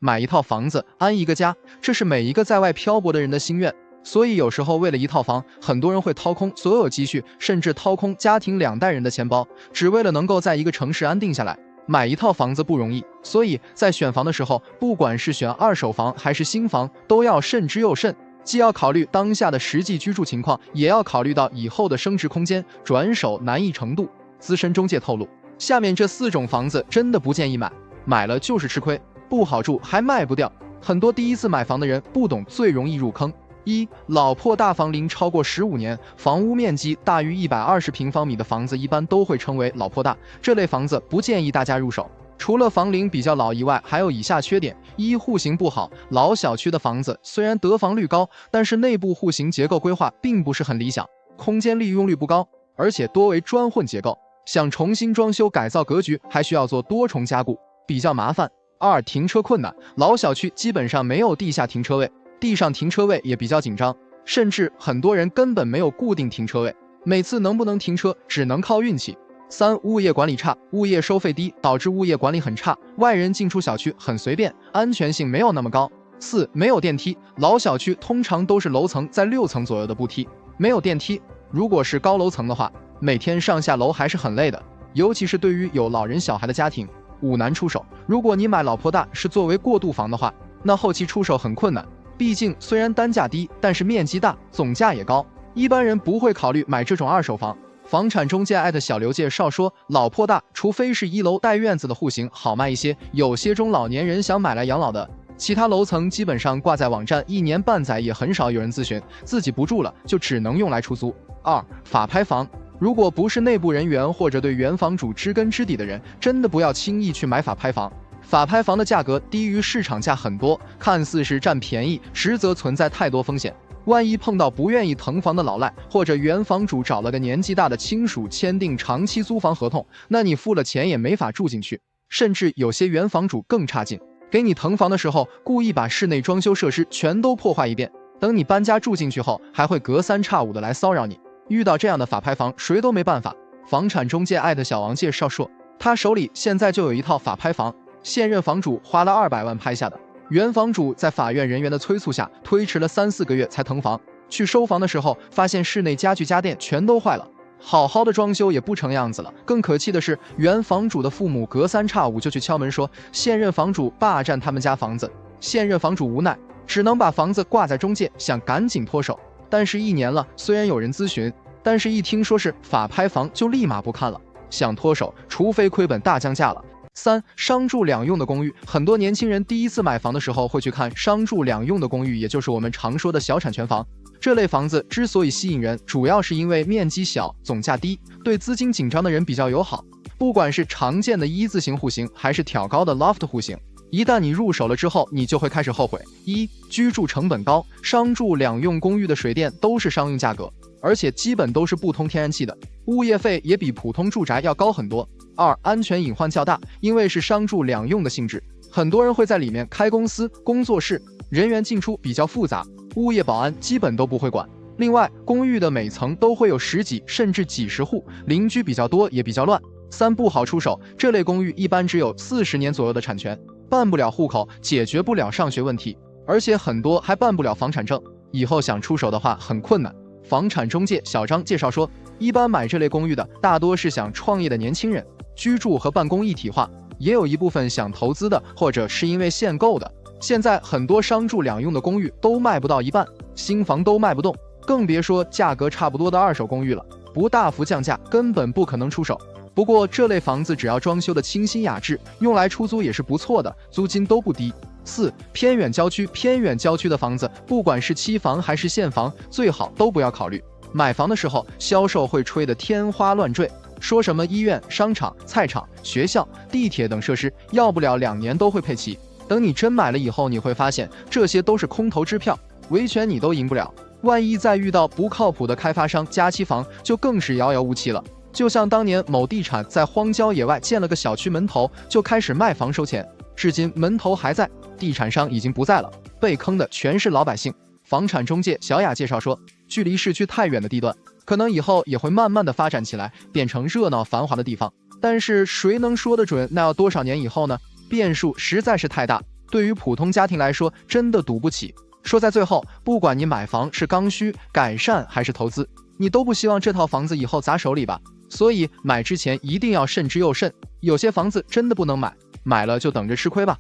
买一套房子，安一个家，这是每一个在外漂泊的人的心愿。所以有时候为了一套房，很多人会掏空所有积蓄，甚至掏空家庭2代人的钱包，只为了能够在一个城市安定下来。买一套房子不容易，所以在选房的时候，不管是选二手房还是新房，都要慎之又慎。既要考虑当下的实际居住情况，也要考虑到以后的升值空间、转手难易程度。资深中介透露，下面这4种房子真的不建议买，买了就是吃亏，不好住还卖不掉。很多第一次买房的人不懂，最容易入坑。1. 老破大房龄超过15年，房屋面积大于120平方米的房子一般都会称为老破大，这类房子不建议大家入手。除了房龄比较老以外，还有以下缺点： 1. 户型不好，老小区的房子虽然得房率高，但是内部户型结构规划并不是很理想，空间利用率不高，而且多为砖混结构，想重新装修改造格局，还需要做多重加固，比较麻烦。2. 停车困难，老小区基本上没有地下停车位，地上停车位也比较紧张，甚至很多人根本没有固定停车位，每次能不能停车只能靠运气。3. 物业管理差，物业收费低，导致物业管理很差，外人进出小区很随便，安全性没有那么高。4. 没有电梯，老小区通常都是楼层在6层左右的步梯，没有电梯，如果是高楼层的话，每天上下楼还是很累的，尤其是对于有老人小孩的家庭。5. 难出手，如果你买老破大是作为过渡房的话，那后期出手很困难，毕竟虽然单价低，但是面积大，总价也高，一般人不会考虑买这种二手房。房产中介小刘介绍说，老破大除非是1楼带院子的户型好卖一些，有些中老年人想买来养老的，其他楼层基本上挂在网站1年半载也很少有人咨询，自己不住了就只能用来出租。2. 法拍房，如果不是内部人员或者对原房主知根知底的人，真的不要轻易去买法拍房。法拍房的价格低于市场价很多，看似是占便宜，实则存在太多风险。万一碰到不愿意腾房的老赖，或者原房主找了个年纪大的亲属签订长期租房合同，那你付了钱也没法住进去。甚至有些原房主更差劲，给你腾房的时候故意把室内装修设施全都破坏一遍，等你搬家住进去后，还会隔3差5的来骚扰你。遇到这样的法拍房，谁都没办法。房产中介小王介绍说，他手里现在就有一套法拍房，现任房主花了200万拍下的，原房主在法院人员的催促下推迟了3-4个月才腾房，去收房的时候发现室内家具家电全都坏了，好好的装修也不成样子了。更可气的是，原房主的父母隔3差5就去敲门说现任房主霸占他们家房子，现任房主无奈只能把房子挂在中介，想赶紧脱手，但是1年了，虽然有人咨询，但是一听说是法拍房就立马不看了，想脱手除非亏本大降价了。3. 商住两用的公寓，很多年轻人第一次买房的时候会去看商住两用的公寓，也就是我们常说的小产权房。这类房子之所以吸引人，主要是因为面积小，总价低，对资金紧张的人比较友好。不管是常见的一字形户型，还是挑高的 loft 户型，一旦你入手了之后，你就会开始后悔。1. 居住成本高，商住两用公寓的水电都是商用价格，而且基本都是不通天然气的，物业费也比普通住宅要高很多。2. 安全隐患较大，因为是商住两用的性质，很多人会在里面开公司、工作室，人员进出比较复杂，物业保安基本都不会管。另外，公寓的每层都会有10几甚至几十户，邻居比较多也比较乱。3. 不好出手，这类公寓一般只有40年左右的产权，办不了户口，解决不了上学问题，而且很多还办不了房产证，以后想出手的话很困难。房产中介小张介绍说，一般买这类公寓的大多是想创业的年轻人，居住和办公一体化，也有一部分想投资的，或者是因为限购的。现在很多商住两用的公寓都卖不到一半，新房都卖不动，更别说价格差不多的二手公寓了，不大幅降价根本不可能出手。不过这类房子只要装修的清新雅致，用来出租也是不错的，租金都不低。4. 偏远郊区，偏远郊区的房子，不管是期房还是现房，最好都不要考虑。买房的时候，销售会吹得天花乱坠，说什么医院、商场、菜场、学校、地铁等设施，要不了2年都会配齐。等你真买了以后，你会发现这些都是空头支票，维权你都赢不了。万一再遇到不靠谱的开发商加期房，就更是遥遥无期了。就像当年某地产在荒郊野外建了个小区门头，就开始卖房收钱，至今门头还在，地产商已经不在了，被坑的全是老百姓。房产中介小雅介绍说，距离市区太远的地段，可能以后也会慢慢的发展起来，变成热闹繁华的地方，但是谁能说得准那要多少年以后呢？变数实在是太大。对于普通家庭来说，真的赌不起。说在最后，不管你买房是刚需、改善还是投资，你都不希望这套房子以后砸手里吧？所以买之前一定要慎之又慎。有些房子真的不能买，买了就等着吃亏吧。